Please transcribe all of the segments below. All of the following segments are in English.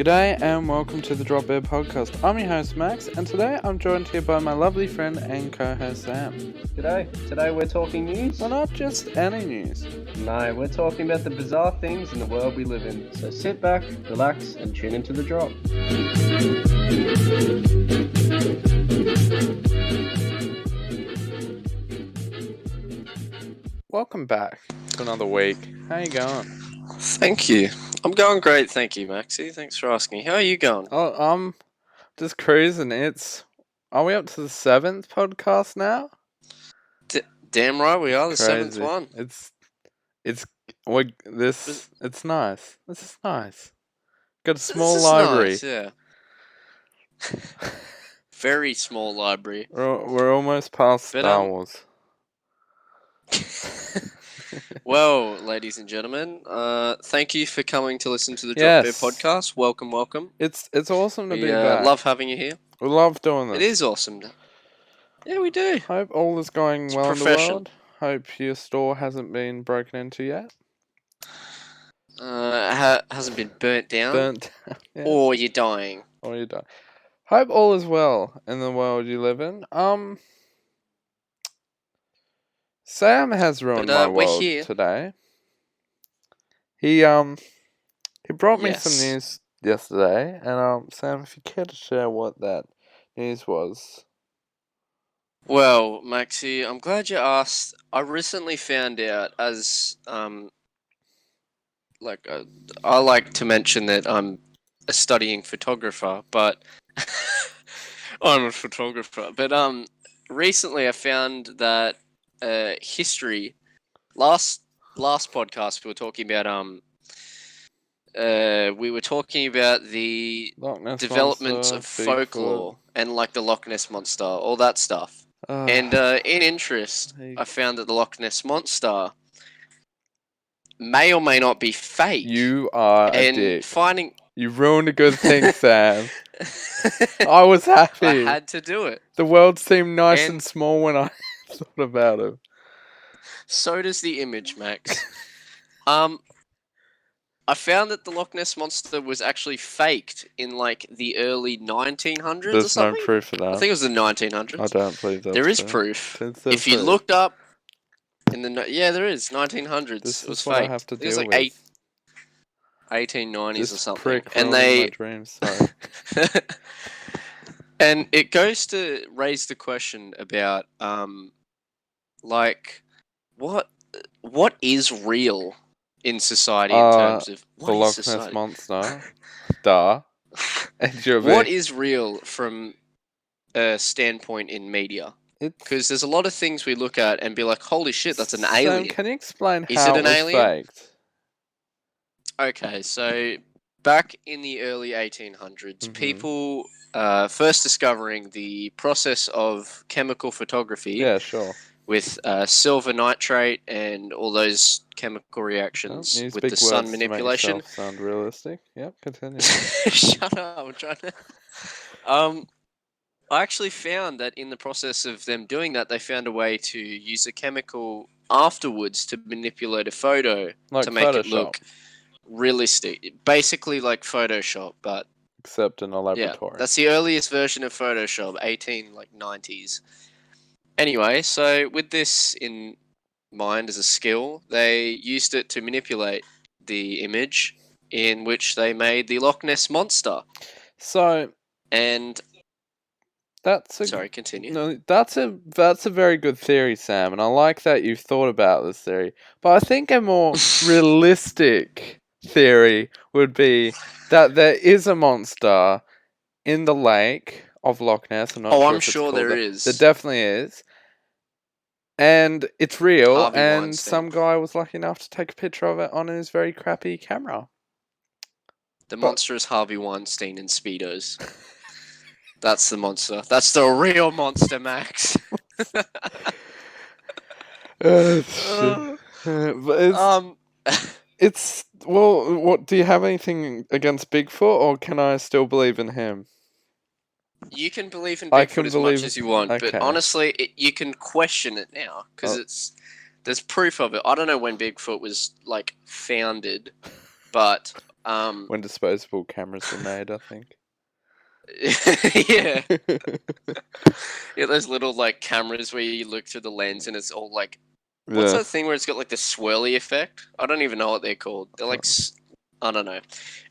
G'day and welcome to the Drop Bear Podcast. I'm your host Max, and today I'm joined here by my lovely friend and co-host Sam. G'day. Today we're talking news. Well, not just any news. No, we're talking about the bizarre things in the world we live in. So sit back, relax, and tune into the drop. Welcome back to another week. How you going? Thank you. I'm going great, thank you, Maxie. Thanks for asking. How are you going? Oh, I'm just cruising. Are we up to the 7th podcast now? Damn right we are, the Crazy. 7th one. It's nice. This is nice. Got a small library. Nice, yeah. Very small library. We're almost past Star Wars. Well, ladies and gentlemen, thank you for coming to listen to the Drop Bear Podcast. Welcome, welcome. It's awesome to be back. Love having you here. We love doing this. It is awesome. Yeah, we do. Hope all is going well in the world. Hope your store hasn't been broken into yet. Hasn't been burnt down. Yeah. Or you're dying. Hope all is well in the world you live in. Sam has ruined my world today. He brought me some news yesterday, and Sam, if you care to share what that news was. Well, Maxie, I'm glad you asked. I recently found out, as I like to mention that I'm a studying photographer, but I'm a photographer. But recently I found that history. Last podcast we were talking about the development of folklore and like the Loch Ness-Monster, all that stuff. And in interest, I found that the Loch Ness-Monster may or may not be fake. You are a dick. You ruined a good thing, Sam. I was happy. I had to do it. The world seemed nice and small when I thought about it. So does the image, Max. I found that the Loch Ness Monster was actually faked in like the early 1900s. There's or something. No proof of that. I think it was the 1900s. I don't believe that. There is proof. If you looked up in the there is 1900s. This it was is what fake. I have to it was deal like with. 1890s this or something. Prick and they my dreams. Sorry. And it goes to raise the question about like what is real in society in terms of the Loch Ness Monster. Duh. What is real from a standpoint in media? Because there's a lot of things we look at and be like, holy shit, that's an alien. Can you explain is how it an alien? Faked? Okay, so back in the early 1800s, people first discovering the process of chemical photography. Yeah, sure. With silver nitrate and all those chemical reactions with the sun manipulation. To make sound realistic. Yep, continue. Shut up! I'm trying to. I actually found that in the process of them doing that, they found a way to use a chemical afterwards to manipulate a photo to make it look realistic. Basically, like Photoshop, but except in a laboratory. Yeah, that's the earliest version of Photoshop, 90s. Anyway, so with this in mind as a skill, they used it to manipulate the image in which they made the Loch Ness Monster. Sorry, continue. No, that's a very good theory, Sam, and I like that you've thought about this theory. But I think a more realistic theory would be that there is a monster in the lake of Loch Ness. I'm sure there is. There definitely is. And it's real, Harvey and Weinstein. some guy was lucky enough to take a picture of it on his very crappy camera. The monster is Harvey Weinstein in Speedos. That's the monster. That's the real monster, Max. What do you have anything against Bigfoot, or can I still believe in him? You can believe in Bigfoot as much as you want, but honestly, you can question it now because there's proof of it. I don't know when Bigfoot was like founded, but When disposable cameras were made, I think. Yeah. Yeah, those little like cameras where you look through the lens and it's all like, what's that thing where it's got like the swirly effect? I don't even know what they're called. They're like, I don't know.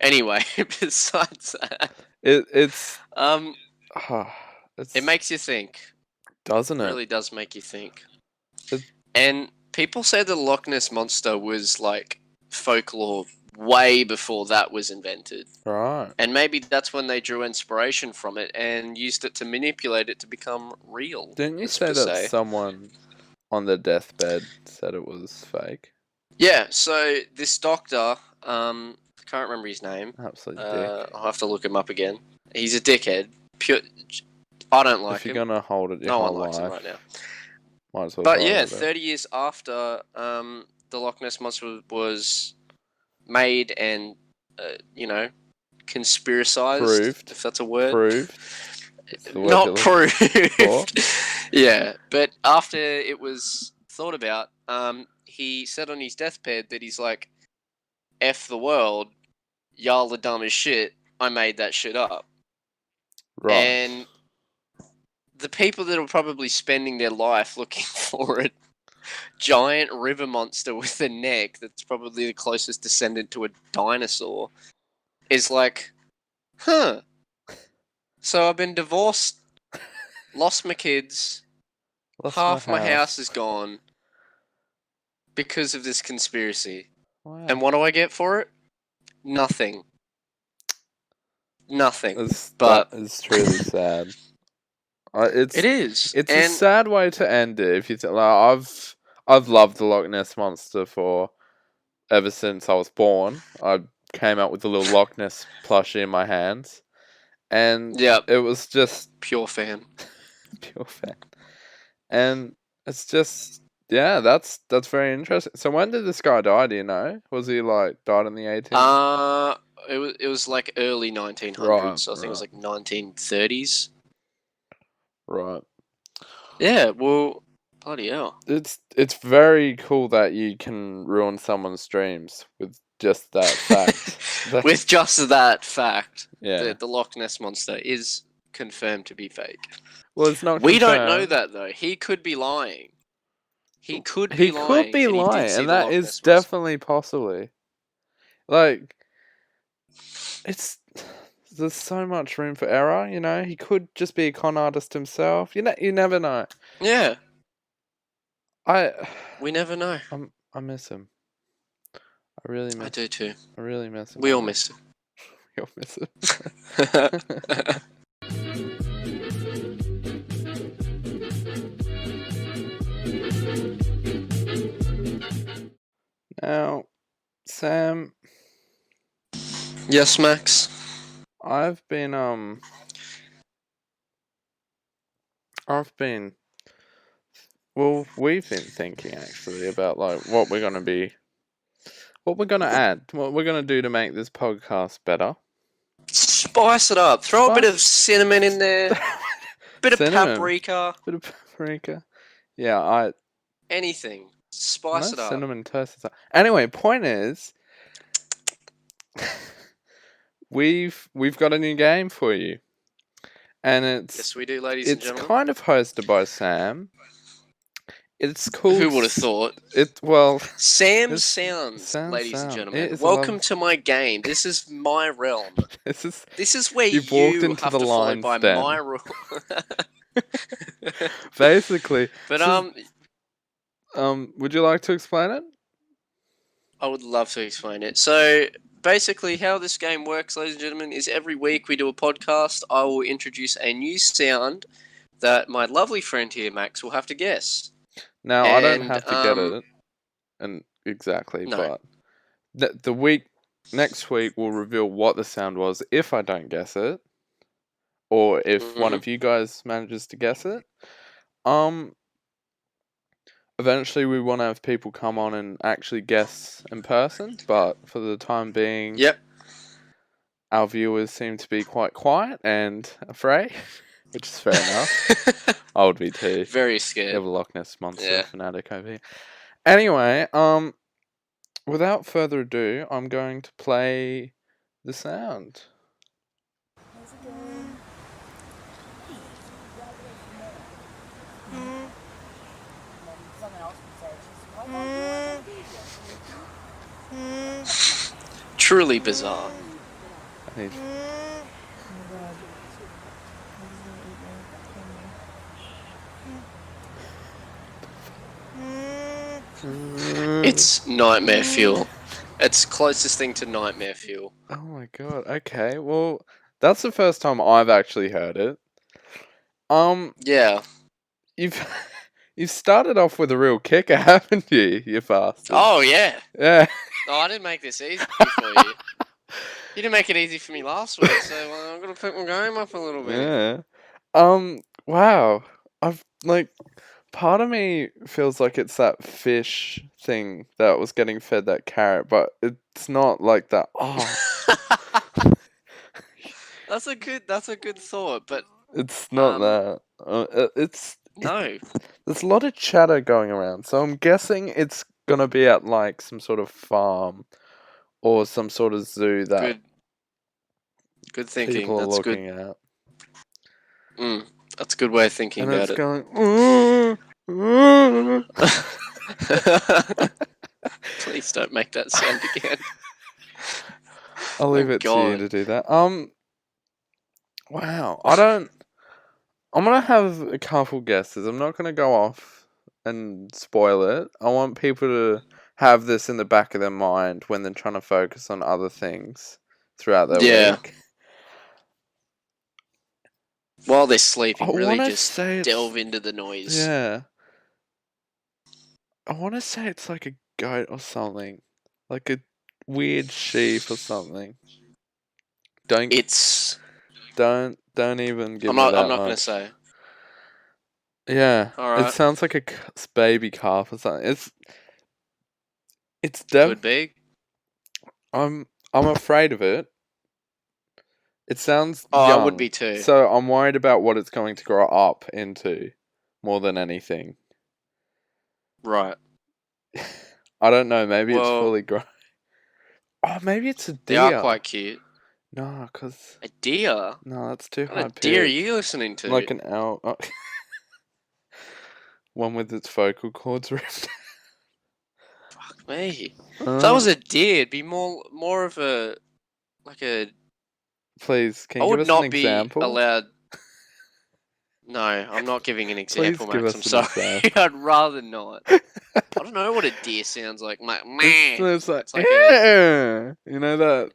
Anyway, besides that, it makes you think, doesn't it? It really does make you think. And people say the Loch Ness Monster was like folklore way before that was invented. Right. And maybe that's when they drew inspiration from it and used it to manipulate it to become real. Didn't you say that someone on their deathbed said it was fake? Yeah, so this doctor, I can't remember his name. Absolute dick. I'll have to look him up again. He's a dickhead. I don't like him. If you're going to hold it your whole life. No one likes him right now. Might as well. But yeah, 30 years after the Loch Ness Monster was made and, conspiracized. Proved. If that's a word. Proved. Not proved. Yeah, but after it was thought about, he said on his deathbed that he's like, F the world, y'all are dumb as shit, I made that shit up. Right. And the people that are probably spending their life looking for a giant river monster with a neck that's probably the closest descendant to a dinosaur is like, huh. So I've been divorced, lost my kids, half my house is gone because of this conspiracy. Wow. And what do I get for it? Nothing. That is truly sad. It is. It's a sad way to end it. If you I've loved the Loch Ness Monster ever since I was born. I came out with the little Loch Ness plushie in my hands, and it was just pure fan. Pure fan. And it's just that's very interesting. So when did this guy die? Do you know? Was he like died in the 1800s? It was like early 1900s. Right, so I think it was like 1930s. Right. Yeah, well, bloody hell. It's very cool that you can ruin someone's dreams with just that fact. With just that fact. Yeah. The Loch Ness Monster is confirmed to be fake. Well, it's not confirmed. We don't know that, though. He could be lying. He could be lying, and that is definitely possibly. Like, there's so much room for error, you know? He could just be a con artist himself. You never know. Yeah. We never know. I miss him. I really miss him. I do too. I really miss him. We all miss him. We all miss him. Now, Sam. Yes, Max. We've been thinking actually about like what we're gonna add, what we're gonna do to make this podcast better. Spice it up. Throw a bit of cinnamon in there. Bit of paprika. Yeah, anything. Spice it up. Cinnamon toast. Anyway, point is, we've got a new game for you, and yes, we do, ladies and gentlemen. It's kind of hosted by Sam. It's called. Who would have thought? Sam Sounds, ladies and gentlemen. Welcome to my game. This is my realm. This is where you walked into have the to follow by my rule. Basically, but would you like to explain it? I would love to explain it. So basically, how this game works, ladies and gentlemen, is every week we do a podcast. I will introduce a new sound that my lovely friend here, Max, will have to guess. Now, I don't have to get it, and exactly, no. But next week we'll reveal what the sound was if I don't guess it, or if one of you guys manages to guess it. Eventually we want to have people come on and actually guess in person, but for the time being, our viewers seem to be quite quiet and afraid. Which is fair enough. I would be too. Very scared. You have a Loch Ness Monster fanatic over here. Anyway, without further ado, I'm going to play the sound. Truly bizarre. It's nightmare fuel. It's closest thing to nightmare fuel. Oh my god. Okay. Well, that's the first time I've actually heard it. Yeah. You've started off with a real kicker, haven't you? You bastard. Oh yeah. Yeah. Oh, I didn't make this easy for you. You didn't make it easy for me last week, so I'm gonna pick my game up a little bit. Yeah. Wow. I've part of me feels like it's that fish thing that was getting fed that carrot, but it's not like that. Oh. That's a good thought, but it's not that. No. There's a lot of chatter going around, so I'm guessing it's gonna be at like some sort of farm or some sort of zoo that good thinking. people are That's looking good. at. That's a good way of thinking And about it's it. going. Please don't make that sound again. I'll leave it to you to do that. Wow. I'm gonna have a couple guesses. I'm not gonna go off and spoil it. I want people to have this in the back of their mind when they're trying to focus on other things throughout their week. While they're sleeping, really just delve into the noise. Yeah. I want to say it's like a goat or something. Like a weird sheep or something. Don't even give me that I'm not going to say. Yeah. All right. It sounds like a baby calf or something. It's could be. I'm afraid of it. It sounds young. I would be too. So I'm worried about what it's going to grow up into more than anything. Right. I don't know. Maybe it's fully grown. Oh, maybe it's a deer. They are quite cute. No, because... A deer? No, that's too high pitch. What deer are you listening to? Like an owl. Oh. One with its vocal cords ripped. Fuck me. If that was a deer, it'd be more of a... Like a... Please, can you give us an example? I would not be allowed... No, I'm not giving an example, Please Max. I'm sorry. I'd rather not. I don't know what a deer sounds like. It's like you know that.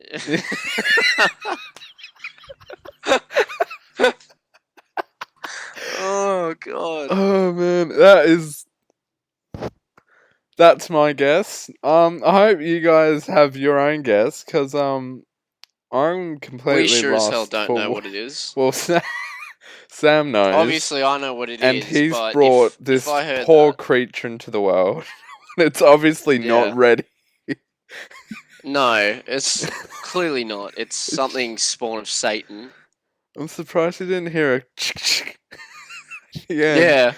Oh god. Oh man, that's my guess. I hope you guys have your own guess, because I'm completely lost. We sure as hell don't know what it is. Well, Sam knows. Obviously, I know what it and is. And he's brought this poor creature into the world. It's obviously not ready. No, it's clearly not. It's something spawn of Satan. I'm surprised you didn't hear a Yeah.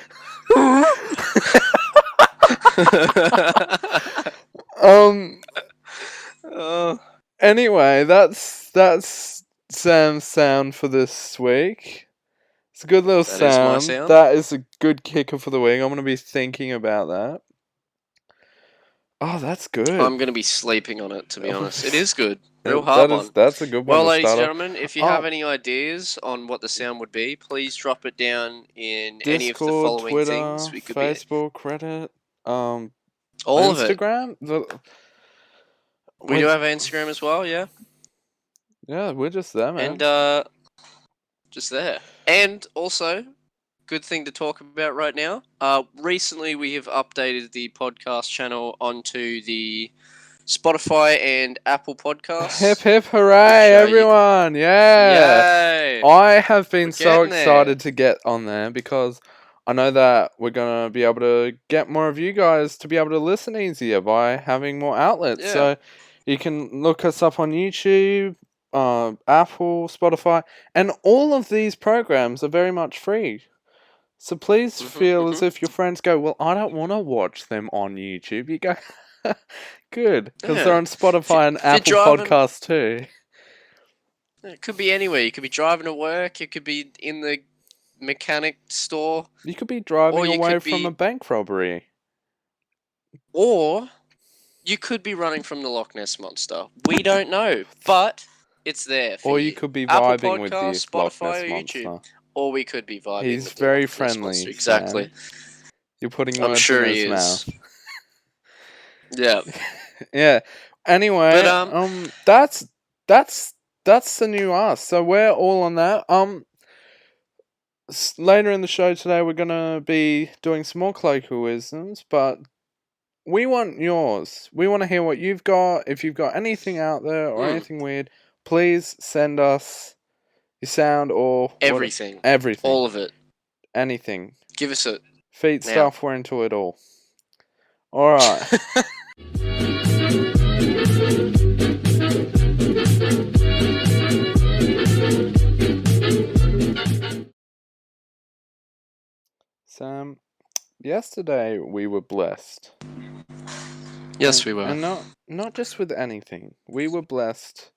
Anyway, that's Sam's sound for this week. It's a good little sound. Is my sound. That is a good kicker for the week. I'm going to be thinking about that. Oh, that's good. I'm going to be sleeping on it, to be honest. It is good. Real hard one. That's a good one. Well, ladies and gentlemen, if you have any ideas on what the sound would be, please drop it down in Discord, any of the following Twitter, things. We could Facebook, Reddit, all Instagram. of it. We do have Instagram as well, yeah. Yeah, we're just there, man. And just there. And also, good thing to talk about right now. Recently, we have updated the podcast channel onto the Spotify and Apple Podcasts. Hip hip hooray, everyone! Yeah! Yay! I have been so excited to get on there because I know that we're going to be able to get more of you guys to be able to listen easier by having more outlets. Yeah. So you can look us up on YouTube, Apple, Spotify, and all of these programs are very much free. So please feel as if your friends go, well, I don't want to watch them on YouTube. You go, good, because they're on Spotify and Apple Podcasts too. It could be anywhere. You could be driving to work. You could be in the mechanic store. You could be driving you away could from be- a bank robbery. Or you could be running from the Loch Ness Monster. We don't know, but it's there for Or you. you could be Apple vibing with the Podcasts, Loch Spotify, Ness or Monster. YouTube. Or we could be vibing He's with the very Loch friendly, Ness Monster. Exactly. Sam. You're putting I'm words sure in he his is. mouth. Yeah. Yeah. Anyway, that's the new us. So we're all on that. Later in the show today, we're gonna be doing some more colloquialisms, but we want yours. We want to hear what you've got. If you've got anything out there or anything weird, please send us your sound or everything. Everything. All of it. Anything. Give us it. Feet stuff. We're into it all. All right. Sam, yesterday we were blessed. Yes, we were. And not just with anything. We were blessed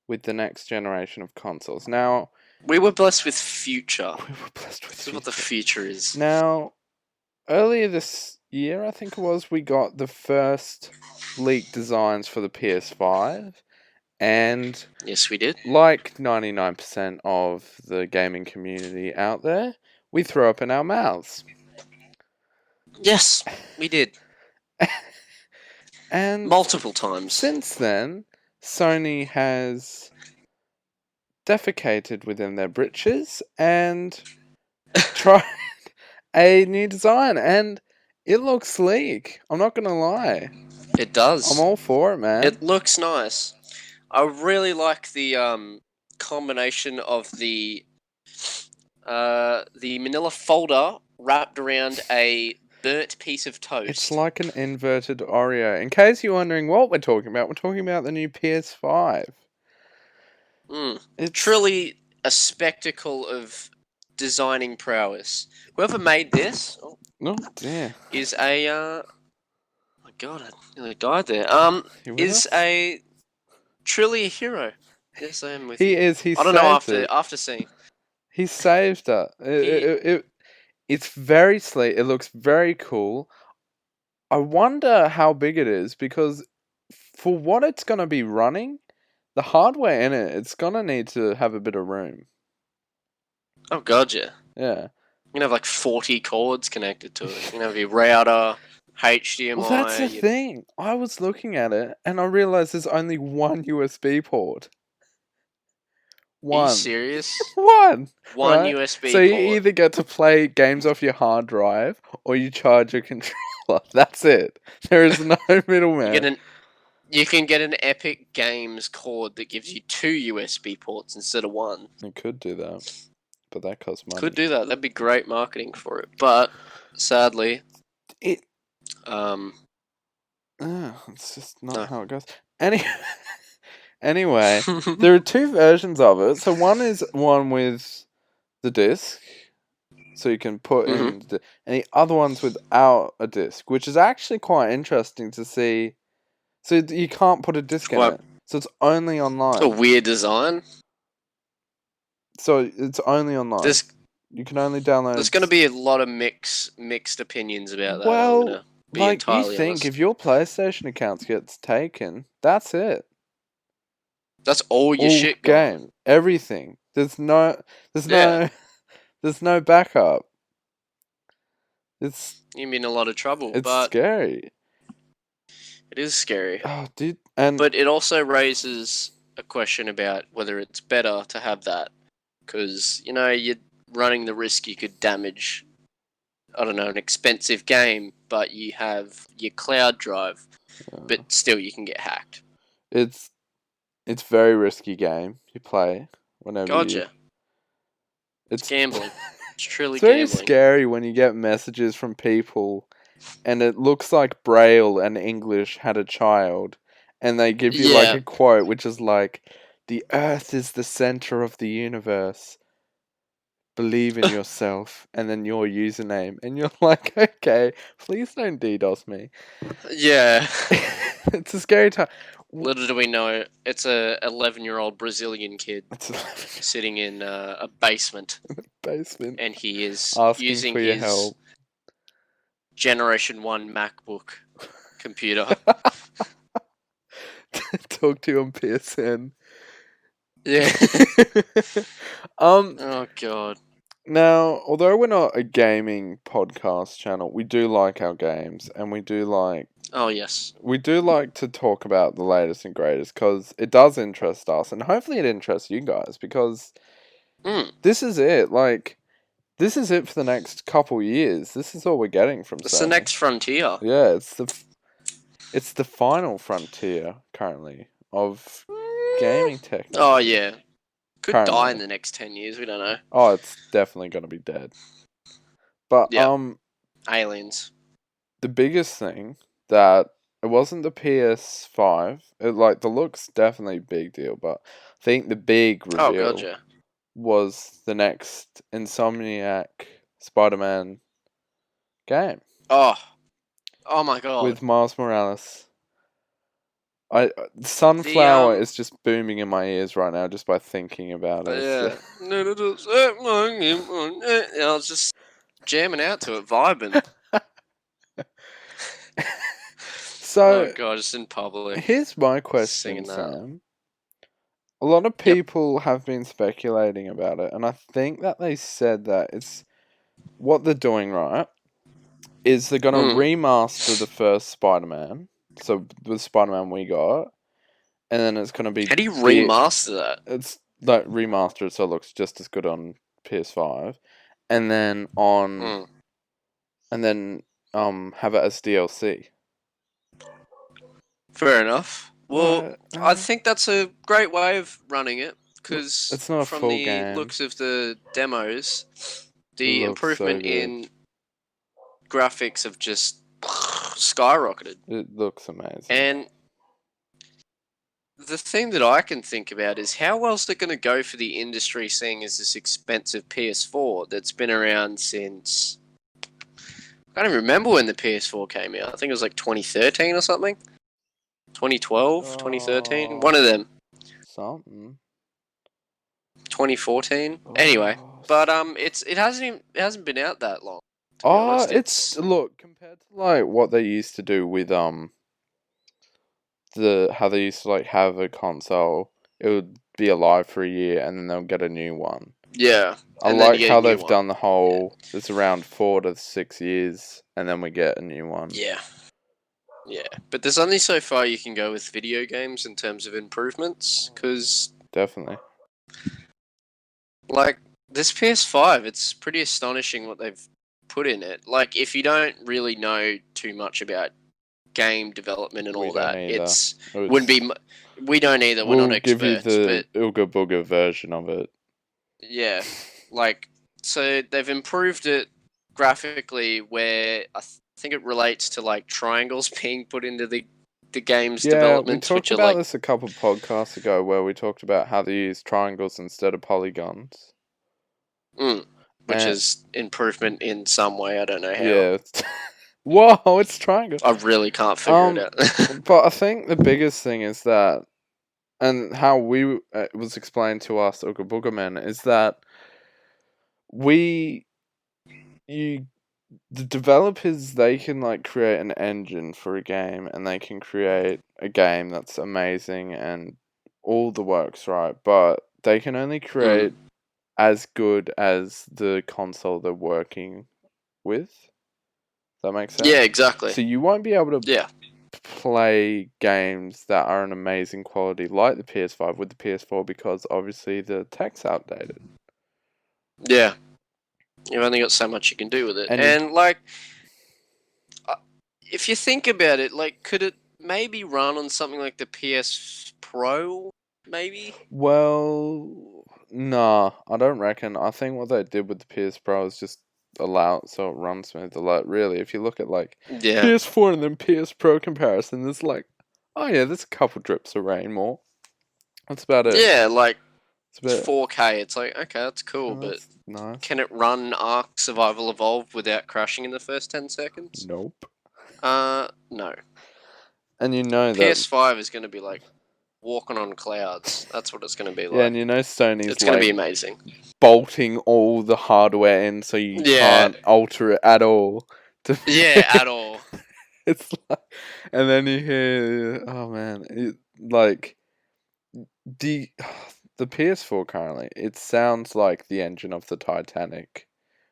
with the next generation of consoles. Now, we were blessed with future. We were blessed with future. What the future is. Now, earlier this year, I think it was, we got the first leaked designs for the PS5. And yes, we did. Like 99% of the gaming community out there, we throw up in our mouths. Yes, we did. And multiple times. Since then, Sony has defecated within their britches and tried a new design, and it looks sleek. I'm not gonna lie. It does. I'm all for it, man. It looks nice. I really like the combination of the manila folder wrapped around a burnt piece of toast. It's like an inverted Oreo. In case you're wondering what we're talking about the new PS5. It's truly a spectacle of designing prowess. Whoever made this is a oh my god, I nearly died there. Is a truly a hero. Yes, I am with you. He is. I don't know after seeing. He saved it. It's very sleek. It looks very cool. I wonder how big it is, because for what it's going to be running, the hardware in it, it's going to need to have a bit of room. Oh god, yeah. Yeah. You're going to have like 40 cords connected to it. You're going to have your router, HDMI. Well, that's the thing. I was looking at it and I realized there's only one USB port. One. Are you serious? One right? USB port. So you either get to play games off your hard drive or you charge your controller. That's it. There is no middleman. You can get an Epic Games cord that gives you 2 USB ports instead of 1. You could do that, but that costs money. Could do that. That'd be great marketing for it. But sadly, it's just not how it goes. Anyway, there are 2 versions of it. So one is one with the disc, so you can put in, and the other one's without a disc, which is actually quite interesting to see. So you can't put a disc in it, so it's only online. It's a weird design. So it's only online. You can only download. There's going to be a lot of mixed opinions about that. Well, like you think, honest. If your PlayStation account gets taken, that's it. That's all your shit game. Gone. Everything. There's no backup. You're in a lot of trouble. It's scary. It is scary. Oh, dude. But it also raises a question about whether it's better to have that, because you're running the risk you could damage, I don't know, an expensive game, but you have your cloud drive, but still you can get hacked. It's very risky game you play whenever Gotcha. It's gambling. It's truly it's very gambling. Scary when you get messages from people and it looks like Braille and English had a child, and they give you like a quote which is like, "The Earth is the center of the universe. Believe in yourself," and then your username, and you're like, okay, please don't DDoS me. Yeah. It's a scary time. Little do we know, it's a 11-year-old Brazilian kid sitting in a basement. And he is asking using for your his help. Generation 1 MacBook computer. Talk to you on PSN. Yeah. Oh, God. Now, although we're not a gaming podcast channel, we do like our games, and we do like... Oh, yes. We do like to talk about the latest and greatest, because it does interest us, and hopefully it interests you guys, because this is it. Like, this is it for the next couple years. This is all we're getting from It's the next frontier. Yeah, it's the final frontier, currently, of gaming technology. Oh, yeah. Could Currently. die in the next 10 years, we don't know. Oh, it's definitely going to be dead. But, aliens. The biggest thing that it wasn't the PS5. The look's definitely a big deal, but I think the big reveal was the next Insomniac Spider-Man game. Oh my God! With Miles Morales. Sunflower is just booming in my ears right now just by thinking about it. Yeah, I was just jamming out to it, vibing. So, oh God, just in public. Here's my question, Sam. A lot of people have been speculating about it, and I think that they said that it's what they're doing right is they're gonna remaster the first Spider-Man, so the Spider-Man we got, and then it's gonna be. How do you remaster that? It's like remaster it so it looks just as good on PS5, and then have it as DLC. Fair enough. Well, I think that's a great way of running it, because it's not a from full the game. looks of the demos, the improvement in graphics have just skyrocketed. It looks amazing. And the thing that I can think about is how well is it going to go for the industry, seeing as this expensive PS4 that's been around since... I can't even remember when the PS4 came out. I think it was like 2013 or something. 2012, 2013, one of them. Something. 2014. Anyway, but it hasn't been out that long. Look, compared to like what they used to do with how they used to like have a console, it would be alive for a year and then they'll get a new one. Yeah. I like how they've done the whole. It's around 4 to 6 years, and then we get a new one. Yeah. Yeah, but there's only so far you can go with video games in terms of improvements, because... Definitely. Like, this PS5, it's pretty astonishing what they've put in it. Like, if you don't really know too much about game development and all that, wouldn't be... We don't either, we're not experts. We'll give you the Ooga Booga version of it. Yeah, like, so they've improved it graphically where... I think it relates to like triangles being put into the game's development. We talked about this a couple of podcasts ago where we talked about how they use triangles instead of polygons. Which is improvement in some way, I don't know how. Yeah. Whoa, it's triangle. I really can't figure it out. But I think the biggest thing is that, and how it was explained to us, Ooga Booga Men, is that the developers, they can like create an engine for a game, and they can create a game that's amazing and all the works right, but they can only create as good as the console they're working with. Does that make sense? Yeah, exactly. So you won't be able to play games that are an amazing quality like the PS5 with the PS4 because obviously the tech's outdated. Yeah. You've only got so much you can do with it. And like, if you think about it, like, could it maybe run on something like the PS Pro, maybe? Well, nah, I don't reckon. I think what they did with the PS Pro is just allow it so it runs smooth. Like, really, if you look at like PS4 and then PS Pro comparison, there's like, there's a couple drips of rain more. That's about it. Yeah, like, it's 4K. It's like, okay, that's cool, but nice. Can it run Ark Survival Evolved without crashing in the first 10 seconds? Nope. No. And you know that PS5 is going to be like walking on clouds. That's what it's going to be like. Yeah, and you know Sony's it's going to be amazing. Bolting all the hardware in so you can't alter it at all. At all. It's like, and then you hear, oh man, like the PS4 currently, it sounds like the engine of the Titanic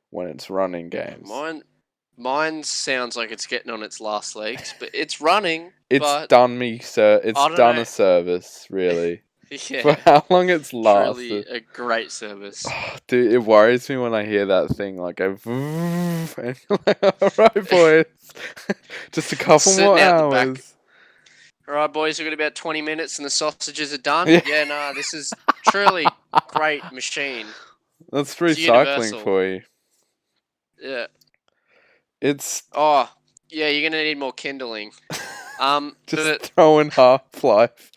when it's running games. Mine sounds like it's getting on its last legs, but it's running. It's done me, sir. It's done a service, really. For how long it's lasted. Truly a great service. Oh, dude, it worries me when I hear that thing like go and you're like, alright boys. Just a couple more hours. Alright boys, we've got about 20 minutes and the sausages are done. Yeah, this is truly great machine. That's recycling for you. Yeah. It's you're gonna need more kindling. Just throw in Half-Life.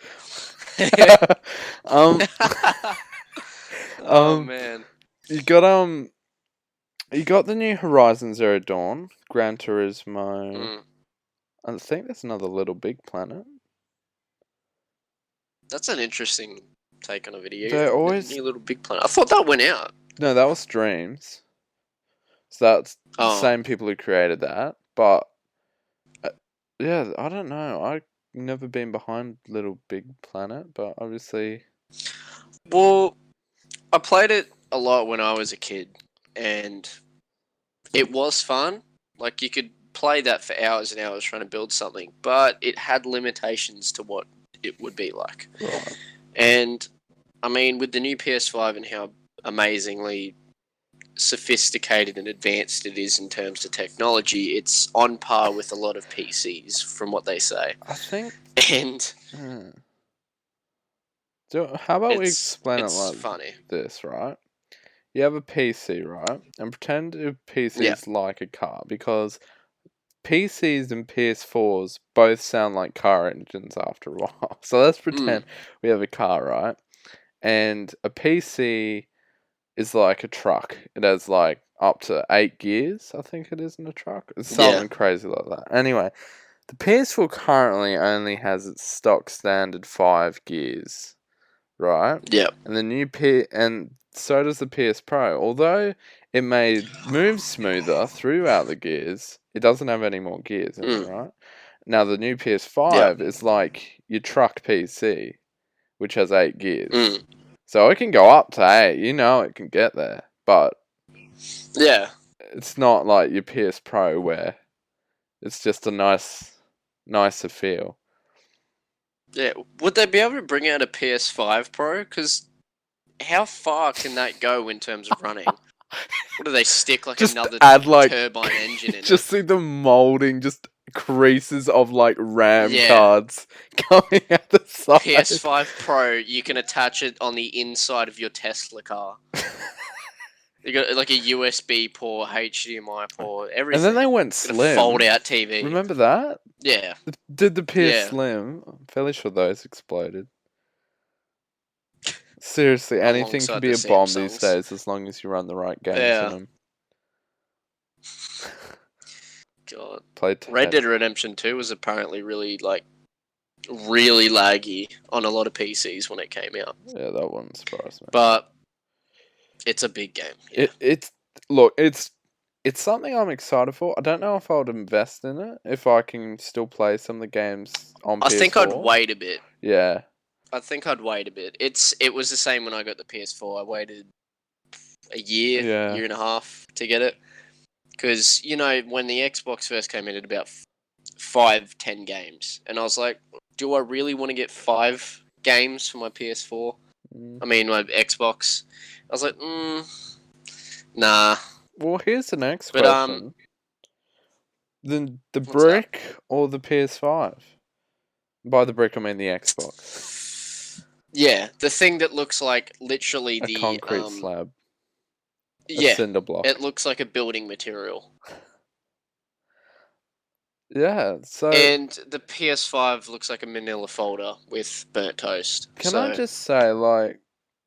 Oh man. You got the new Horizon Zero Dawn, Gran Turismo. I think there's another Little Big Planet. That's an interesting take on a video. They're always new Little Big Planet. I thought that went out. No, that was Dreams. So that's the same people who created that, but yeah, I don't know. I've never been behind Little Big Planet, but obviously. Well, I played it a lot when I was a kid, and it was fun. Like, you could play that for hours and hours trying to build something, but it had limitations to what it would be like. Right. And, I mean, with the new PS5 and how amazingly sophisticated and advanced it is in terms of technology, it's on par with a lot of PCs, from what they say. I think. And so how about we explain it like funny. This, right? You have a PC, right? And pretend a PC is like a car, because PCs and PS4s both sound like car engines after a while. So let's pretend we have a car, right? And a PC is like a truck. It has like up to 8 gears, I think it is in a truck. It's something crazy like that. Anyway, the PS4 currently only has its stock standard 5 gears, right? Yep. And the new and so does the PS Pro. Although it may move smoother throughout the gears, it doesn't have any more gears in it, right? Now the new PS5 is like your truck PC, which has 8 gears. So it can go up to 8, it can get there. But it's not like your PS Pro where it's just a nicer feel. Yeah, would they be able to bring out a PS5 Pro? Because how far can that go in terms of running? What do they stick just another add, turbine engine in just see the molding, just creases of RAM cards coming out the side. PS5 Pro, you can attach it on the inside of your Tesla car. You got like a USB port, HDMI port, everything. And then they went slim. Fold out TV. Remember that? Yeah. Did the PS Slim? I'm fairly sure those exploded. Seriously, anything can be a bomb these days as long as you run the right games in them. God. Red Dead Redemption 2 was apparently really laggy on a lot of PCs when it came out. Yeah, that wouldn't surprise me. But it's a big game. Yeah. It's something I'm excited for. I don't know if I would invest in it if I can still play some of the games on PS4. I think I'd wait a bit. Yeah. I think I'd wait a bit. It was the same when I got the PS4. I waited a year, year and a half to get it. Because, when the Xbox first came in, it had about 5-10 games. And I was like, do I really want to get 5 games for my PS4? I mean, my Xbox. I was like, nah. Well, here's the next question. The brick or the PS5? By the brick, I mean the Xbox. Yeah, the thing that looks like literally a concrete slab. A cinder block. It looks like a building material. Yeah, so... And the PS5 looks like a manila folder with burnt toast. Can I just say,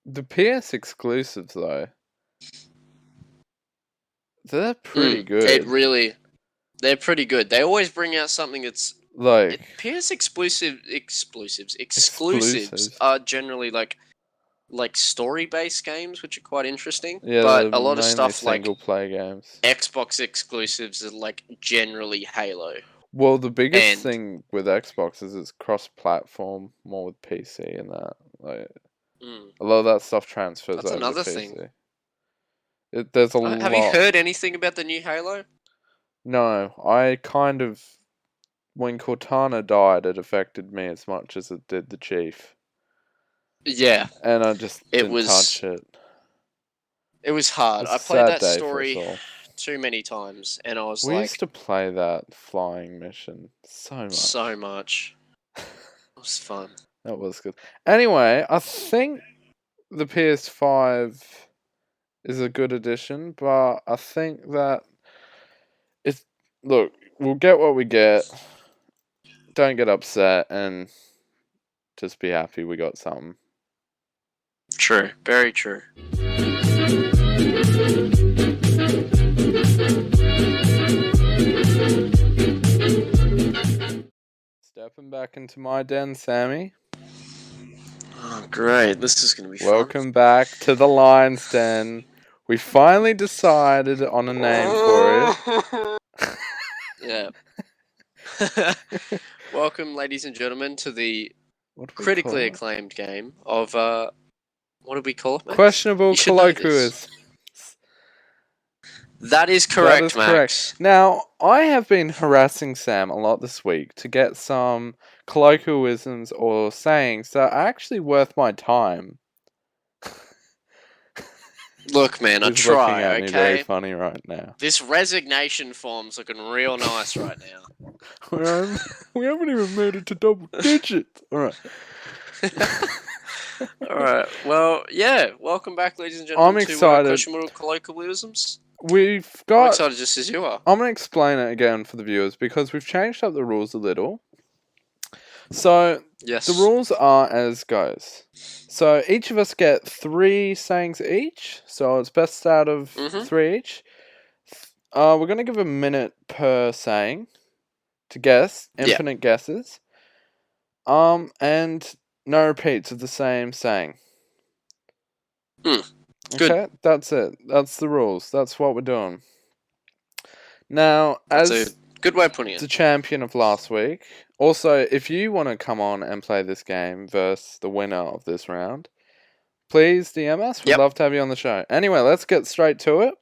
the PS exclusives, though, they're pretty good. They're pretty good. They always bring out something that's Like, PS exclusives are generally like story-based games, which are quite interesting. Yeah, but a lot of stuff single player games. Xbox exclusives are like generally Halo. Well, the biggest thing with Xbox is it's cross-platform more with PC and that. Like, a lot of that stuff transfers over to PC. Thing. There's a lot. Have you heard anything about the new Halo? No, I kind of... When Cortana died, it affected me as much as it did the Chief. Yeah. And I just didn't touch it. It was hard. I played that story too many times, and I was we used to play that flying mission so much. It was fun. That was good. Anyway, I think the PS5 is a good addition, but I think that it's... Look, we'll get what we get. Don't get upset, and just be happy we got something. True. Very true. Stepping back into my den, Sammy. Oh, great. This is going to be fun. Welcome back to the Lion's Den. We finally decided on a name for it. Yeah. Welcome, ladies and gentlemen, to the critically acclaimed game of, what do we call it, Max? Questionable Colloquialisms. That is correct, Max. Correct. Now, I have been harassing Sam a lot this week to get some colloquialisms or sayings that are actually worth my time. Look, man, I try, okay? He's very funny right now. This resignation form's looking real nice right now. We haven't even made it to double digits. Alright. Alright, well, yeah, welcome back, ladies and gentlemen, I'm excited. To Questionable Colloquialisms. I'm excited just as you are. I'm going to explain it again for the viewers because we've changed up the rules a little. So, yes. The rules are as goes. So, each of us get 3 sayings each. So, it's best out of 3 each. We're going to give a minute per saying to guess. Infinite guesses. And no repeats of the same saying. Good. Okay, that's it. That's the rules. That's what we're doing. Now, that's a good way of putting it. The champion of last week. Also, if you want to come on and play this game versus the winner of this round, please DM us. We'd love to have you on the show. Anyway, let's get straight to it.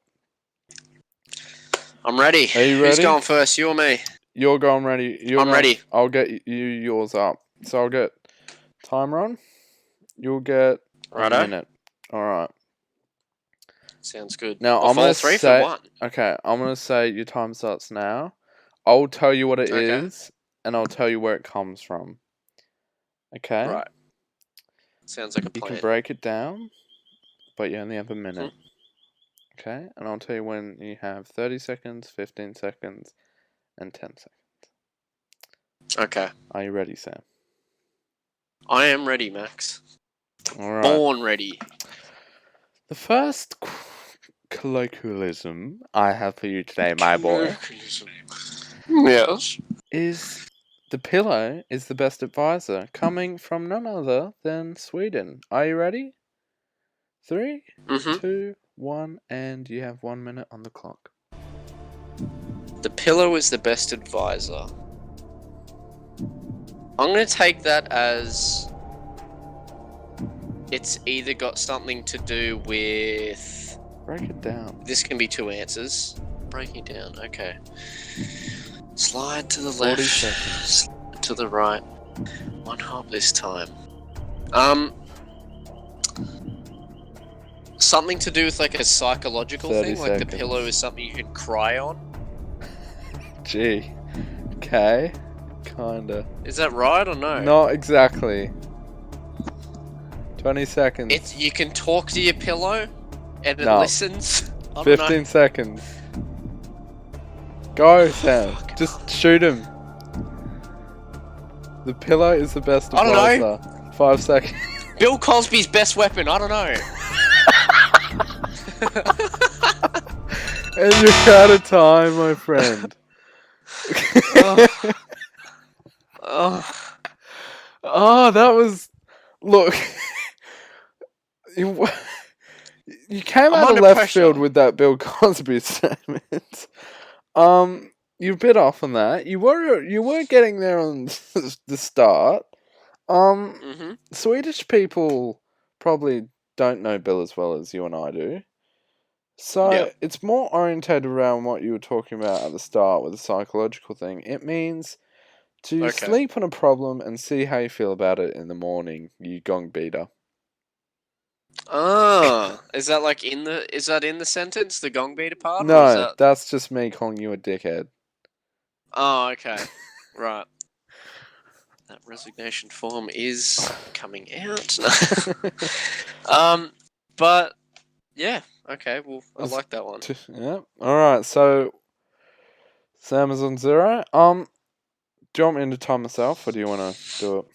I'm ready. Are you ready? Who's going first, you or me? You're going ready. I'm ready. I'll get you yours up. So I'll get timer on. You'll get a minute. Alright. Sounds good. Now, I'm going to say... Okay, I'm going to say your time starts now. I'll tell you what it is, and I'll tell you where it comes from. Okay? Right. Sounds like a plan. You can break it down, but you only have a minute. Okay? And I'll tell you when you have 30 seconds, 15 seconds, and 10 seconds. Okay. Are you ready, Sam? I am ready, Max. Alright. Born ready. The first colloquialism I have for you today, my boy, yes, is the pillow is the best advisor, coming from none other than Sweden. Are you ready? 3, 2, 1, and you have 1 minute on the clock. The pillow is the best advisor. I'm going to take that as it's either got something to do with... Break it down. This can be 2 answers. Breaking it down, okay. Slide to the left, slide to the right. 1 hop this time. Something to do with like a psychological thing, like the pillow is something you can cry on. Gee. Okay. Kinda. Is that right or no? Not exactly. 20 seconds. You can talk to your pillow and it listens. 15 seconds. Go, Sam. Just shoot him. The pillow is the best advisor. I don't know. 5 seconds. Bill Cosby's best weapon. I don't know. And you're out of time, my friend. Oh, that was... Look. You came out of left field with that Bill Cosby statement. You bit off on that. You were getting there on the start. Swedish people probably don't know Bill as well as you and I do. So it's more orientated around what you were talking about at the start with the psychological thing. It means to sleep on a problem and see how you feel about it in the morning, you gong beater. Is that like in the sentence, the gong beater part? No, that's just me calling you a dickhead. Oh, okay. Right. That resignation form is coming out. But yeah, okay. Well, I like that one. Yeah. All right. So Sam is on 0. Do you want me to time myself, or do you want to do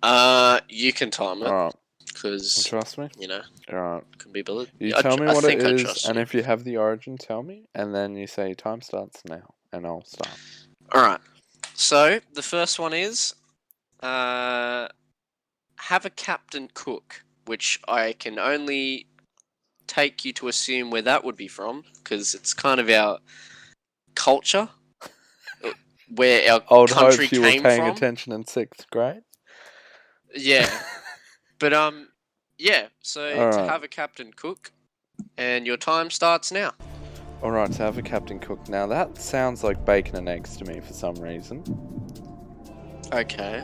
it? You can time it. All right. Because trust me. You know. All right. Can be bullied. You tell me what it is, and if you have the origin, tell me, and then you say time starts now, and I'll start. All right. So the first one is, have a captain cook, which I can only take you to assume where that would be from, because it's kind of our culture, where our I would country hope you came were paying from. attention in 6th grade. Yeah, but yeah. So All to right. have a captain cook, and your time starts now. All right, to have a captain cook. Now that sounds like bacon and eggs to me for some reason. Okay.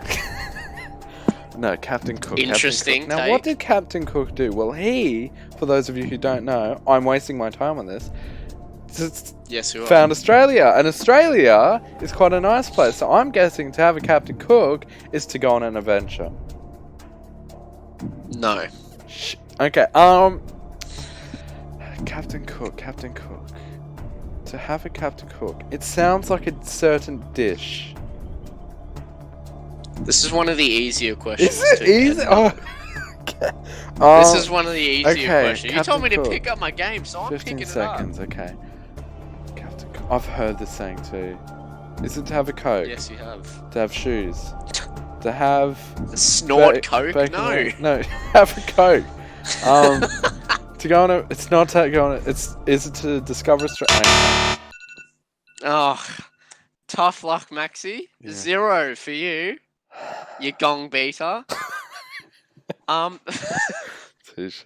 No, Captain Cook. Interesting. Captain Cook. Now, what did Captain Cook do? Well, he, for those of you who don't know, I'm wasting my time on this. Yes, you are. Found Australia, and Australia is quite a nice place. So I'm guessing to have a Captain Cook is to go on an adventure. No. Okay. Captain Cook. To have a Captain Cook, it sounds like a certain dish. This is one of the easier questions. Is it easy? Oh. Okay. This is one of the easier questions. You told me to pick up my game, so I'm picking it up. 15 seconds, okay. Captain Cook. I've heard this saying too. Is it to have a Coke? Yes, you have. To have shoes? To have... snort Coke? No. No, have a Coke. To go on a... It's not to go on a... Is it to discover Australia? Oh, tough luck, Maxi. Yeah. 0 for you. You gong beater. Touche.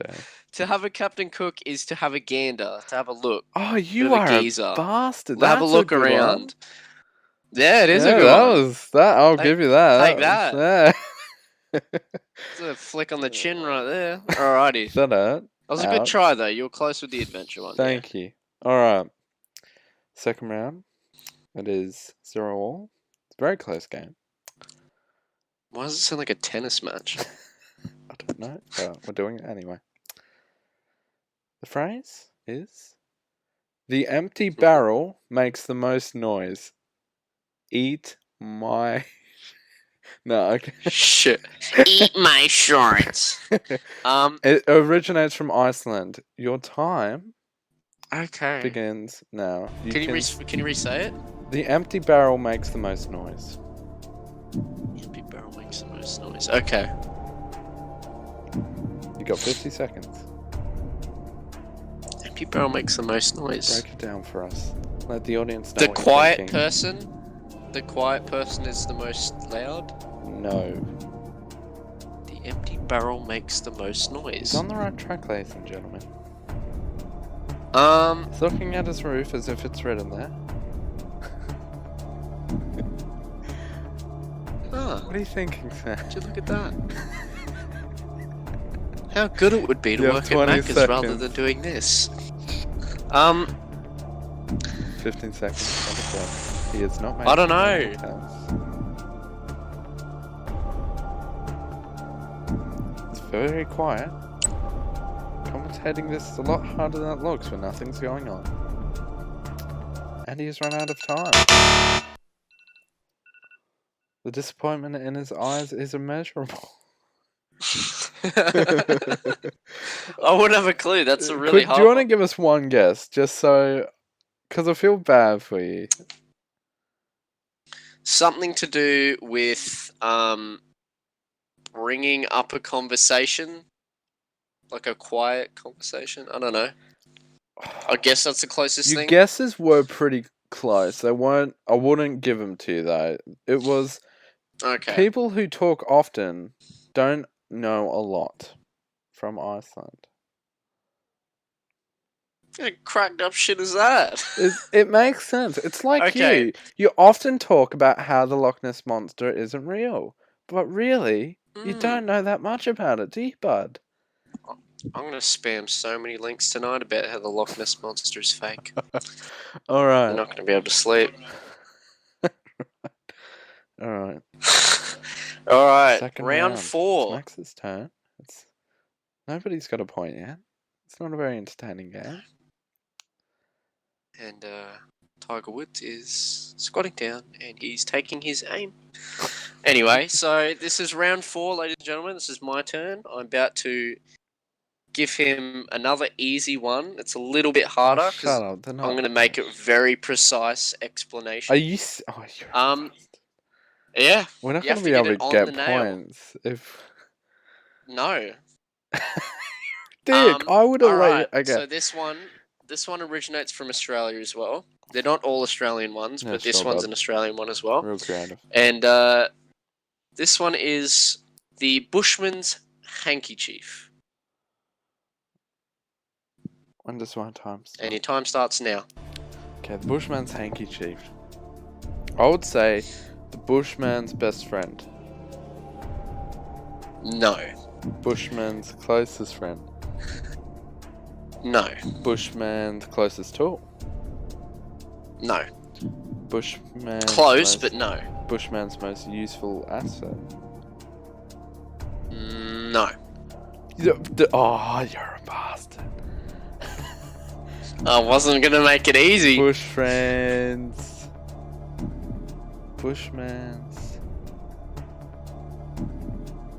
To have a Captain Cook is to have a gander, to have a look. Oh, you are a bastard. Have a look around. One. Yeah, it is a good one. I'll give you that. Take that. It's a flick on the chin right there. Alrighty. Shut up. That was a good try, though. You were close with the adventure one. Thank you. Alright. Second round. It is 0-all. It's a very close game. Why does it sound like a tennis match? I don't know, but we're doing it anyway. The phrase is, the empty barrel makes the most noise. Eat my... No, okay. Shit. Eat my shorts. It originates from Iceland. Your time begins now. Can you re-say it? The empty barrel makes the most noise. Empty barrel makes the most noise. Okay. You got 50 seconds. Empty barrel makes the most noise. Break it down for us. Let the audience know. The quiet person? The quiet person is the most loud? No. The empty barrel makes the most noise. He's on the right track, ladies and gentlemen. He's looking at his roof as if it's written there. What are you thinking, Sam? Did you look at that? How good it would be to work at Macca's rather than doing this. 15 seconds on the clock. He is not making I don't know. It's very quiet. Commentating this is a lot harder than it looks when nothing's going on. And he has run out of time. The disappointment in his eyes is immeasurable. I wouldn't have a clue. That's a really hard. Do you want to give us one guess, just so? Because I feel bad for you. something to do with bringing up a conversation, like a quiet conversation. I don't know. I guess that's the closest Your thing. guesses were pretty close. They weren't. I wouldn't give them to you though. It was people who talk often don't know a lot from Iceland. What cracked up shit is that? It makes sense. It's like you. You often talk about how the Loch Ness Monster isn't real. But really, you don't know that much about it, do you, bud? I'm going to spam so many links tonight about how the Loch Ness Monster is fake. Alright. You're not going to be able to sleep. Alright. Alright, round 4. It's Max's turn. Nobody's got a point yet. It's not a very entertaining game. And Tiger Woods is squatting down and he's taking his aim. Anyway, so this is round 4, ladies and gentlemen. This is my turn. I'm about to give him another easy one. It's a little bit harder because I'm going to make it very precise explanation. Are you? Yeah. We're not going to be able to get points if. No. Dick, I would have let you. Okay. So this one originates from Australia as well. They're not all Australian ones, but this one's an Australian one as well. Real creative. And this one is the Bushman's Handkerchief. When does my time start? And your time starts now. Okay, the Bushman's Handkerchief. I would say the Bushman's best friend. No. Bushman's closest friend. No. Bushman's closest tool. No. Bushman's close, but no. Bushman's most useful asset. No. Oh, you're a bastard. I wasn't gonna make it easy. Bushman's.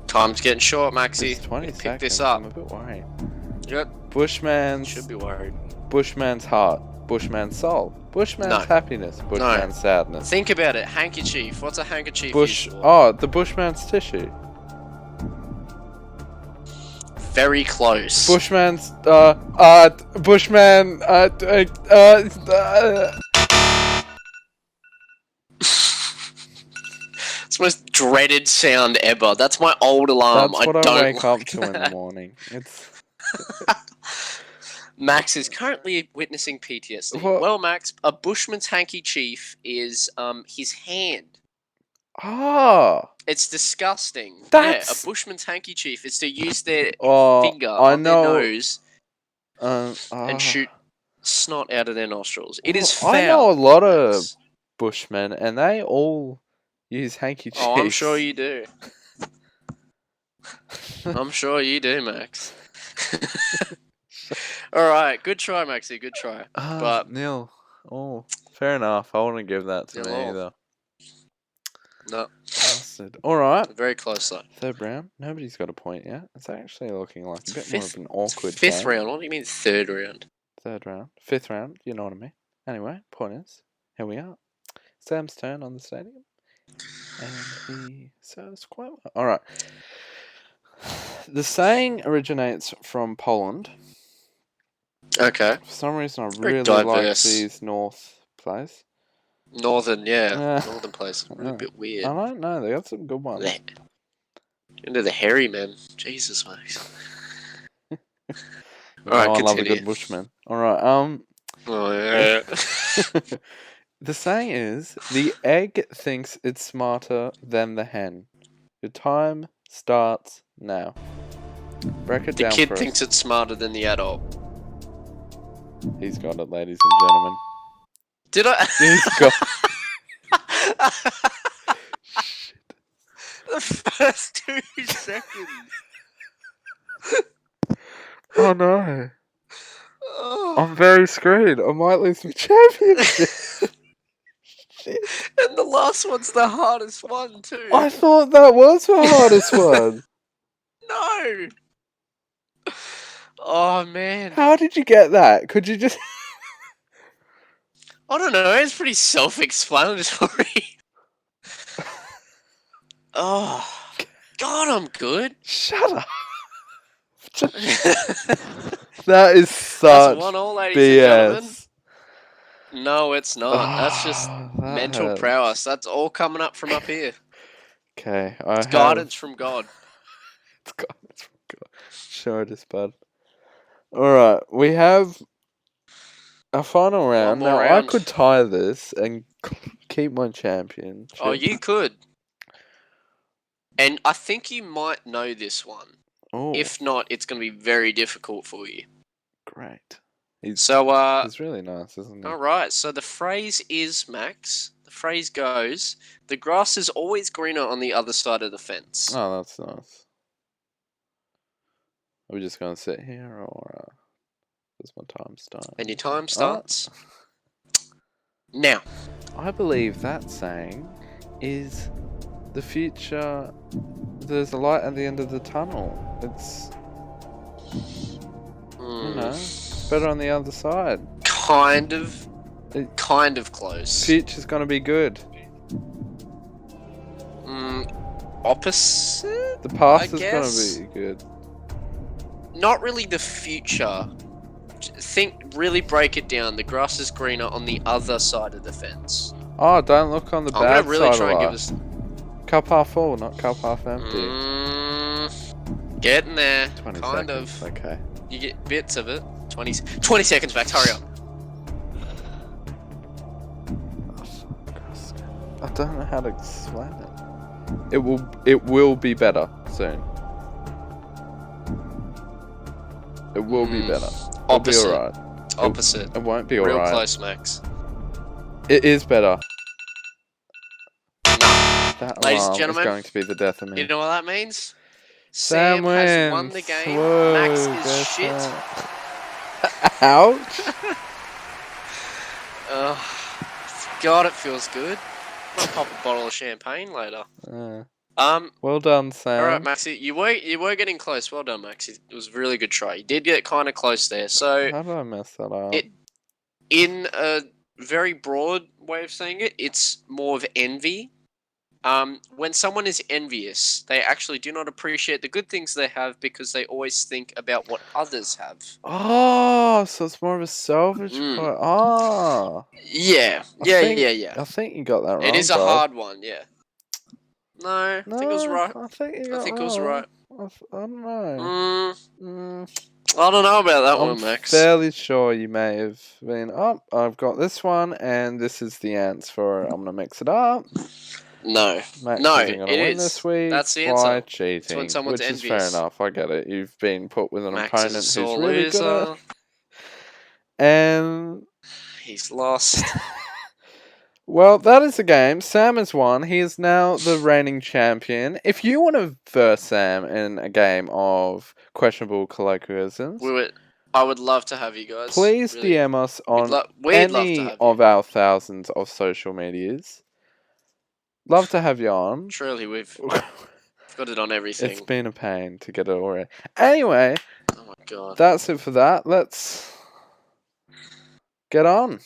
Time's getting short, Maxie. It's 20 seconds. Pick this up. I'm a bit worried. Yep. Bushman's. Should be worried. Bushman's heart. Bushman's soul. Bushman's happiness. Bushman's sadness. Think about it. Handkerchief. What's a handkerchief used for? Oh, the Bushman's tissue. Very close. Bushman's. It's the most dreaded sound ever. That's my old alarm. That's what I wake up to in the morning. It's. Max is currently witnessing PTSD. Well, Max, a Bushman's handkerchief is his hand. Ah. It's disgusting. A Bushman's handkerchief is to use their finger on their nose and shoot snot out of their nostrils. It is foul. I know a lot of Bushmen, and they all use handkerchiefs. Oh, I'm sure you do. I'm sure you do, Max. Alright, good try, Maxie, good try. But nil. Oh, fair enough. I wouldn't give that to me either. No. Alright. Very close though. Third round. Nobody's got a point yet. It's actually looking like a bit more of an awkward fifth round. What do you mean third round? Third round. Fifth round. You know what I mean. Anyway, point is, here we are. Sam's turn on the stadium. And he serves quite well. Alright. The saying originates from Poland. Okay. For some reason, I really like these north plays. Northern places. A bit weird. I don't know. They got some good ones. Into the hairy men. Jesus, mate. Alright, I love a good bushman. Alright, Oh, yeah. The saying is, the egg thinks it's smarter than the hen. Your time starts now. Break it down for us. The kid thinks it's smarter than the adult. He's got it, ladies and gentlemen. Did I? He's got Shit. The first 2 seconds. Oh no. I'm very screwed. I might lose my championship. Shit. And the last one's the hardest one too. I thought that was the hardest one. No. Oh man. How did you get that? Could you just... I don't know, it's pretty self-explanatory. Oh, God, I'm good. Shut up. That is such That's 1-1, ladies and gentlemen. BS. No, it's not. That's just mental hurts. prowess. That's all coming up from up here. Okay, It's guidance from God. It's guidance from God. Sure it is, bud. Alright, we have a final round. more Now, I round. could tie this and keep my championship. Oh, you could. And I think you might know this one. Oh, If not, it's going to be very difficult for you. great. He's really nice, isn't he? Alright, so the phrase is, Max, the phrase goes, the grass is always greener on the other side of the fence. Oh, that's nice. Are we just going to sit here, or does my time start? And your time starts now. I believe that saying is the future. There's a light at the end of the tunnel. It's you know, it's better on the other side. Kind of close. Future's gonna be good. Opposite? The past I is guess. gonna be good. Not really the future. Really break it down. The grass is greener on the other side of the fence. Oh, don't look on the bad I'm gonna really side try of and give life. us Cup half full, not cup half empty. Getting there. 20 kind seconds. of. Okay. You get bits of it. 20 seconds, Max. Hurry up. I don't know how to explain it. It will be better soon. It will be better. It'll be Opposite. alright. Opposite. It won't be Real alright. close, Max. It is better. That Ladies and alarm gentlemen, is going to be the death of me. You know what that means? Sam has won wins. the game. Whoa, Max is that's shit. Ouch. God, it feels good. I'll pop a bottle of champagne later. Well done, Sam. All right, Maxie, you were getting close. Well done, Maxie. It was a really good try. You did get kind of close there. So How did I mess that up? In a very broad way of saying it, it's more of envy. When someone is envious, they actually do not appreciate the good things they have because they always think about what others have. Oh, so it's more of a selfish part. Oh. Yeah. I think you got that wrong. It is a hard one, yeah. No, I think it was right. I think you got it was right. I don't know. I don't know about that one, Max. I'm fairly sure you may have been, I've got this one, and this is the answer. I'm going to mix it up. No. Max no, isn't gonna win this week. That's the answer. By cheating, it's when someone's which envious. is fair enough. I get it. You've been put with an Max opponent is a who's sore really loser. good at and he's lost. Well, that is the game. Sam has won. He is now the reigning champion. If you want to verse Sam in a game of questionable colloquialisms, I would love to have you guys. Please really. DM us on any of our thousands of social medias. Love to have you on. Truly, we've got it on everything. It's been a pain to get it already. Anyway, oh my god, that's it for that. Let's get on.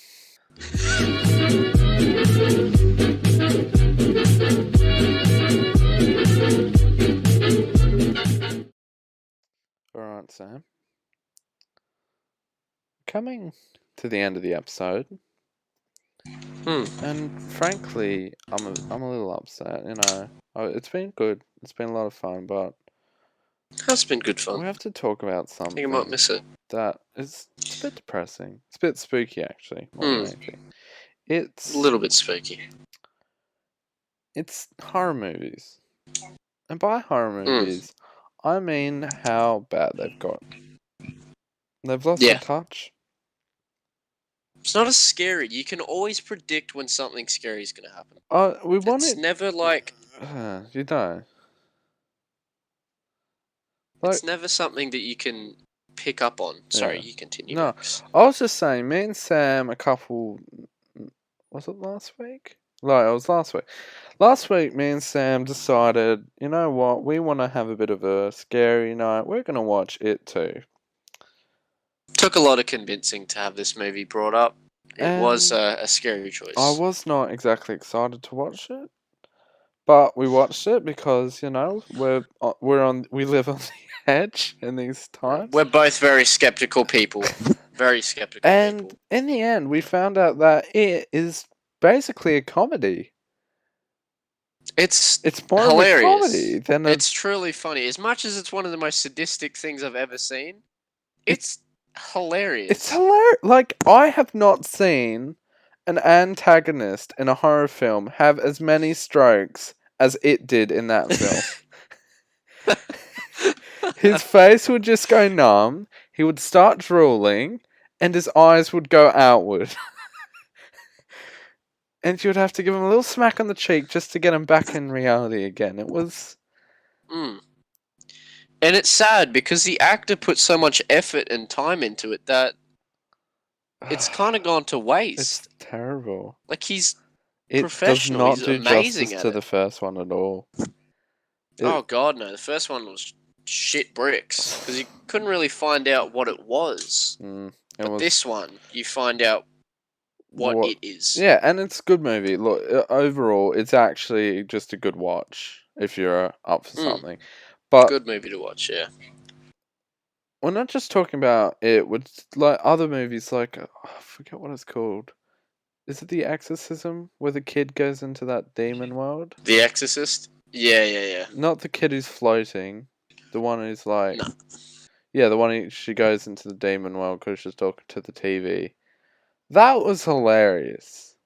Alright, Sam. Coming to the end of the episode. And frankly, I'm a little upset, you know. It's been good. It's been a lot of fun, but it has been good fun. We have to talk about something. I think I might miss it. It's a bit depressing. It's a bit spooky, actually. More than anything. It's a little bit spooky. It's horror movies, and by horror movies, I mean how bad they've got. They've lost the touch. It's not as scary. You can always predict when something scary is going to happen. It's never like... you know. It's never something that you can pick up on. Sorry, you continue. No, Max. I was just saying, me and Sam, was it last week? No, it was last week. Last week, me and Sam decided, you know what, we want to have a bit of a scary night. We're going to watch It Too. Took a lot of convincing to have this movie brought up. It was a scary choice. I was not exactly excited to watch it, But we watched it because, we live on the edge in these times. We're both very skeptical people. Very skeptical and people. In the end, we found out that it is basically a comedy. It's more hilarious. Of a comedy than it's truly funny. As much as it's one of the most sadistic things I've ever seen, it's hilarious. It's hilarious. Like, I have not seen an antagonist in a horror film have as many strokes as it did in that film. His face would just go numb, he would start drooling, and his eyes would go outward. And you would have to give him a little smack on the cheek just to get him back in reality again. It was... And it's sad because the actor put so much effort and time into it that it's kind of gone to waste. It's terrible. Like, he's it professional. Does not he's do amazing justice at to it. The first one at all. Oh god, no! The first one was shit bricks because you couldn't really find out what it was. But this one, you find out what it is. Yeah, and it's a good movie. Look, overall, it's actually just a good watch if you're up for something. But good movie to watch, yeah. We're not just talking about it. With like other movies, like I forget what it's called. Is it The Exorcism, where the kid goes into that demon world? The Exorcist? Yeah. Not the kid who's floating. The one who's like... No. Yeah, the one she goes into the demon world because she's talking to the TV. That was hilarious.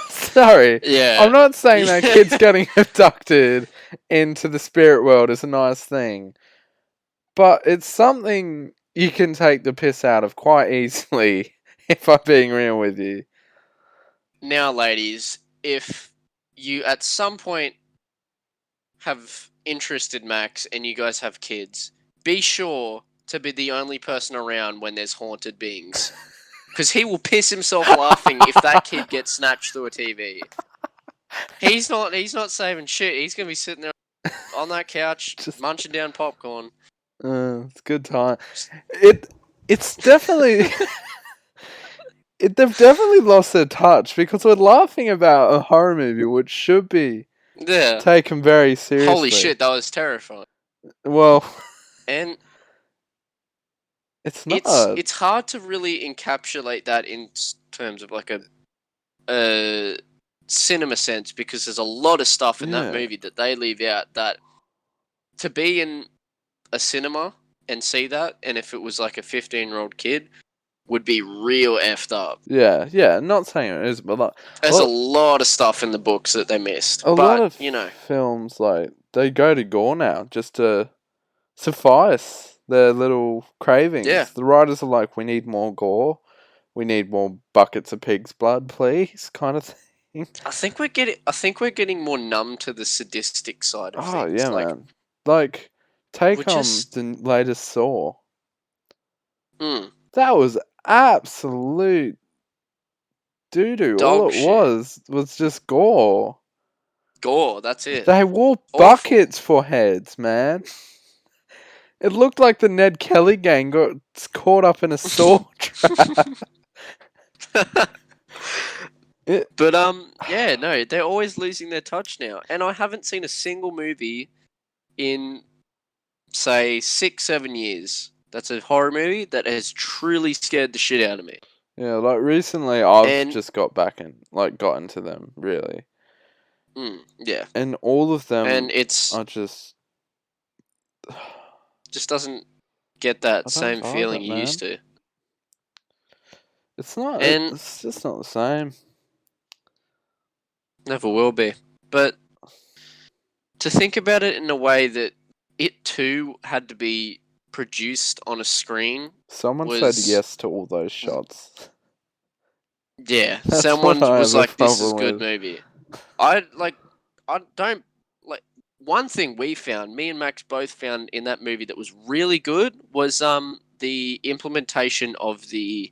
Sorry. Yeah. I'm not saying that kids getting abducted into the spirit world is a nice thing. But it's something you can take the piss out of quite easily, if I'm being real with you. Now, ladies, if you at some point have interested Max and you guys have kids, be sure to be the only person around when there's haunted beings. Because he will piss himself laughing if that kid gets snatched through a TV. He's not saving shit. He's going to be sitting there on that couch, just munching down popcorn. It's a good time. It's definitely... They've definitely lost their touch because we're laughing about a horror movie which should be taken very seriously. Holy shit, that was terrifying. Well, and it's not. It's hard to really encapsulate that in terms of like a cinema sense because there's a lot of stuff in that movie that they leave out that to be in a cinema and see that, and if it was like a 15-year-old kid, would be real effed up. Yeah, not saying it is, but like... There's a lot of stuff in the books that they missed. A lot of films, like, they go to gore now just to suffice their little cravings. Yeah. The writers are like, we need more gore, we need more buckets of pig's blood, please, kind of thing. I think we're getting more numb to the sadistic side of things. Oh, yeah, man. Like, take the latest Saw. That was absolute doo-doo. All it was just gore. Gore, that's it. They wore buckets for heads, man. It looked like the Ned Kelly gang got caught up in a saw trap. Yeah, no, they're always losing their touch now. And I haven't seen a single movie in, say, 6-7 years that's a horror movie that has truly scared the shit out of me. Yeah, like recently I've just got back and got into them, really. Yeah. And all of them are just doesn't get that same feeling you used to. It's not, it's just not the same. Never will be. But to think about it in a way that it too had to be produced on a screen. Someone said yes to all those shots. Yeah, someone was like, "This is a good movie." I don't like. One thing we found, me and Max both found in that movie that was really good was the implementation of the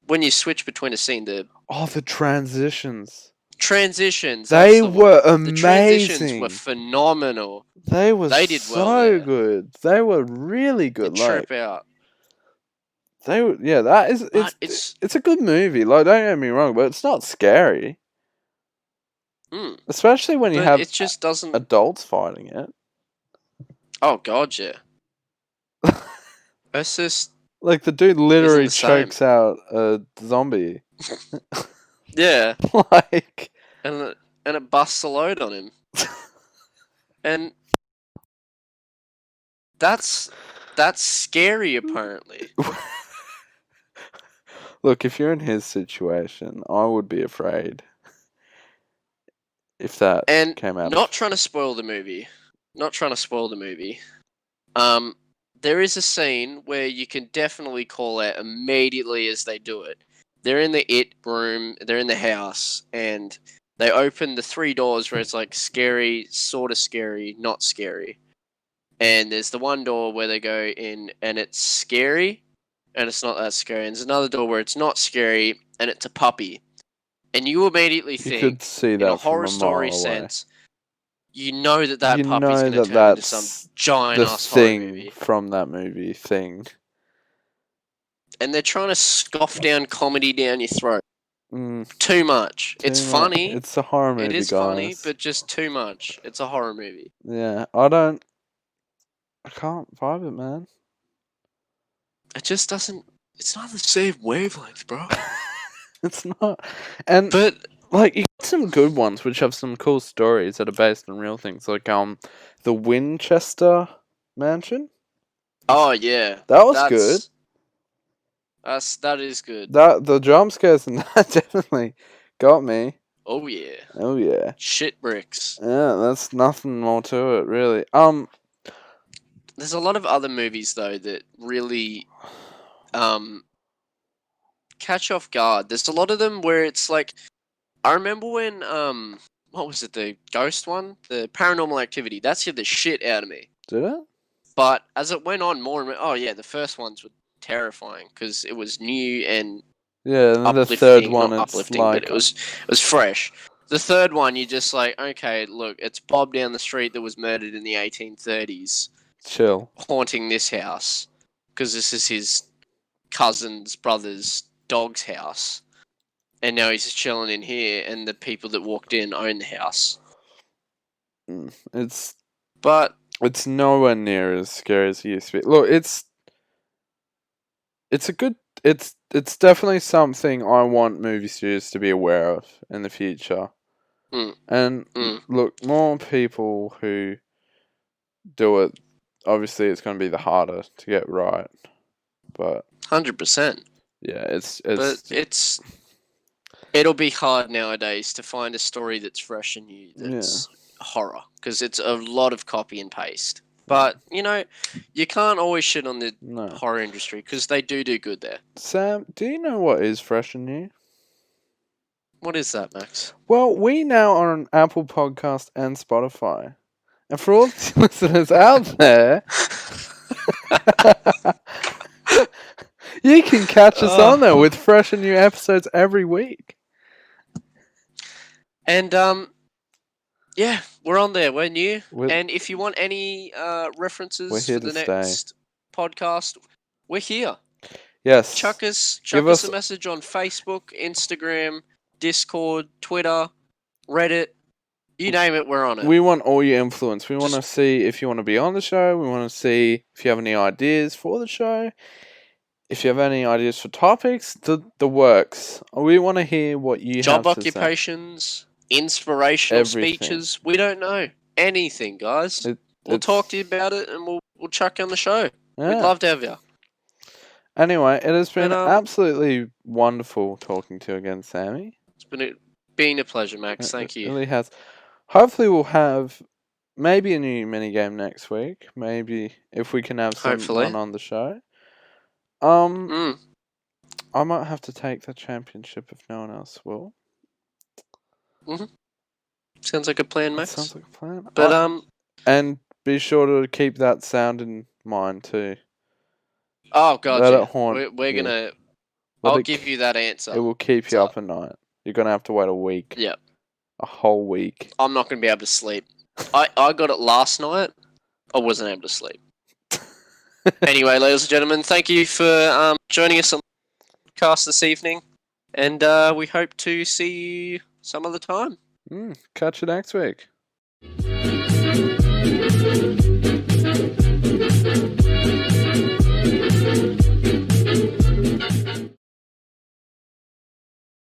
when you switch between a scene, the transitions. They were amazing. The transitions were phenomenal. They did so good. They were really good. Trip out. It's a good movie. Like, don't get me wrong, but it's not scary. Especially when you have it just doesn't adults fighting it. Oh god, yeah. It's just like the dude literally chokes out a zombie. Yeah. Like, and it busts a load on him. And that's scary, apparently. Look, if you're in his situation, I would be afraid. If that came out. Not trying to spoil the movie. There is a scene where you can definitely call out immediately as they do it. They're in the it room, they're in the house, and they open the 3 doors where it's like scary, sort of scary, not scary. And there's the one door where they go in and it's scary, and it's not that scary. And there's another door where it's not scary, and it's a puppy. And you immediately think, could see that in a horror story sense, you know that puppy's going to turn into some giant-ass horror movie. From that movie thing. And they're trying to scoff down comedy down your throat. Too much. It's funny. It's a horror movie, It is guys. funny, but just too much. It's a horror movie. Yeah, I can't vibe it, man. It just doesn't... It's not the same wavelength, bro. It's not. But... Like, you got some good ones which have some cool stories that are based on real things, like the Winchester Mansion. Oh yeah, that was good. That is good. The jump scares in that definitely got me. Oh yeah. Oh yeah. Shit bricks. Yeah, that's nothing more to it, really. There's a lot of other movies though that really catch off guard. There's a lot of them where it's like. I remember when, what was it, the ghost one? The Paranormal Activity. That scared the shit out of me. Did it? But as it went on more and more, oh yeah, the first ones were terrifying because it was new and and the third one, not uplifting, but it was fresh. The third one, you're just like, okay, look, it's Bob down the street that was murdered in the 1830s. Chill. Haunting this house because this is his cousin's brother's dog's house. And now he's just chilling in here, and the people that walked in own the house. It's nowhere near as scary as it used to be. Look, it's definitely something I want movie studios to be aware of in the future. And look, more people who do it, obviously it's going to be the harder to get right. But 100%. Yeah, it'll be hard nowadays to find a story that's fresh and new that's horror, because it's a lot of copy and paste. But, you can't always shit on the horror industry, because they do good there. Sam, do you know what is fresh and new? What is that, Max? Well, we now are on Apple Podcast and Spotify. And for all the listeners out there, you can catch us on there with fresh and new episodes every week. And, we're on there. We're new. And if you want any references for the next podcast, we're here. Yes. Chuck us a message on Facebook, Instagram, Discord, Twitter, Reddit. You name it, we're on it. We want all your influence. We want to see if you want to be on the show. We want to see if you have any ideas for the show. If you have any ideas for topics, the works. We want to hear what you have to say. Job occupations, inspirational speeches. We don't know anything, guys. We'll talk to you about it, and we'll chuck you on the show. Yeah. We'd love to have you. Anyway, it has been absolutely wonderful talking to you again, Sammy. It's been a pleasure, Max. Thank you. It really has. Hopefully we'll have maybe a new minigame next week. Maybe if we can have someone on the show. I might have to take the championship if no one else will. Sounds like a plan, Max. Sounds like a plan. But and be sure to keep that sound in mind too. Oh god, we're gonna. I'll give you that answer. It will keep you up at night. You're gonna have to wait a week. Yep. A whole week. I'm not gonna be able to sleep. I got it last night. I wasn't able to sleep. Anyway, ladies and gentlemen, thank you for joining us on the podcast this evening, and we hope to see you some other time. Catch you next week.